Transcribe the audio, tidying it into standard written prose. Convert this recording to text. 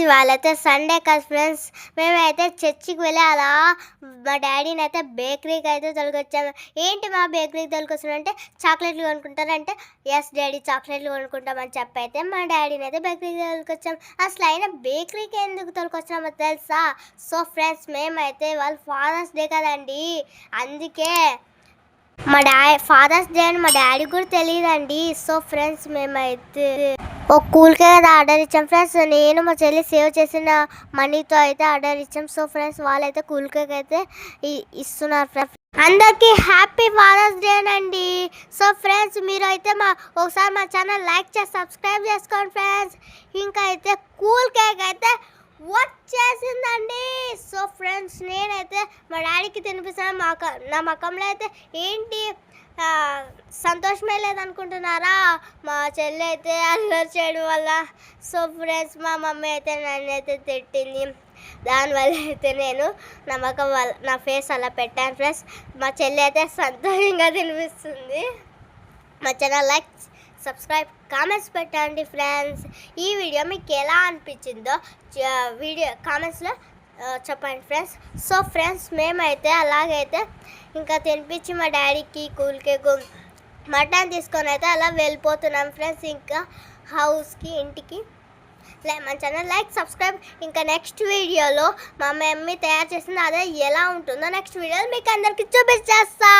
ఇవాళైతే Sunday కదా friends, మేమైతే చర్చికి వెళ్ళి అలా మా డాడీని అయితే బేకరీకి అయితే తొలగొచ్చాము. ఏంటి మా బేకరీకి తొలగొచ్చామంటే చాక్లెట్లు కొనుక్కుంటారంటే ఎస్ డాడీ చాక్లెట్లు కొనుక్కుంటామని చెప్పి అయితే మా డాడీని అయితే బేకరీకి తొలగొచ్చాము. అసలు అయినా బేకరీకి ఎందుకు తొలగొచ్చామో తెలుసా? సో ఫ్రెండ్స్, మేమైతే వాళ్ళు ఫాదర్స్ డే కదండి, అందుకే ఫాదర్స్ డే అని మా డాడీ కూడా తెలియదండి. సో ఫ్రెండ్స్, మేమైతే ఒక కూల్ కేక్ ఆర్డర్ ఇచ్చాం ఫ్రెండ్స్. నేను మా చెల్లి సేవ్ చేసిన మనీతో అయితే ఆర్డర్ ఇచ్చాం. సో ఫ్రెండ్స్, వాళ్ళైతే కూల్ కేక్ అయితే ఇస్తున్నారు ఫ్రెండ్స్. అందరికీ హ్యాపీ ఫాదర్స్ డే అండి. సో ఫ్రెండ్స్, మీరు అయితే ఒకసారి మా ఛానల్ లైక్ చేసి సబ్స్క్రైబ్ చేసుకోండి ఫ్రెండ్స్. ఇంకా అయితే కూల్ కేక్ అయితే వచ్చేసిందండి. సో ఫ్రెండ్స్, నేనైతే మా డాడీకి తినిపిస్తాను. నా మకంలో అయితే ఏంటి సంతోషమే లేదనుకుంటున్నారా? మా చెల్లి అయితే అల్లరి చేయడం వల్ల. సో ఫ్రెండ్స్, మా మమ్మీ అయితే నన్ను అయితే తిట్టింది. దానివల్ల అయితే నేను నమ్మకం వల్ల నా ఫేస్ అలా పెట్టాను ఫ్రెండ్స్. మా చెల్లి అయితే సంతోషంగా తినిపిస్తుంది. మా ఛానల్ లైక్ సబ్స్క్రైబ్ కామెంట్స్ పెట్టండి ఫ్రెండ్స్. ఈ వీడియో మీకు ఎలా అనిపించిందో వీడియో కామెంట్స్లో చెప్పండి ఫ్రెండ్స్. సో ఫ్రెండ్స్, మేమైతే అలాగైతే ఇంకా తినిపించి మా డాడీకి కూల్ కేక్ మటన్ తీసుకొని అయితే అలా వెళ్ళిపోతున్నాం ఫ్రెండ్స్. ఇంకా హౌస్కి ఇంటికి మన ఛానల్ లైక్ సబ్స్క్రైబ్. ఇంకా నెక్స్ట్ వీడియోలో మా మమ్మీ తయారు చేసింది అదే ఎలా ఉంటుందో నెక్స్ట్ వీడియోలో మీకు అందరికీ చూపించేస్తా.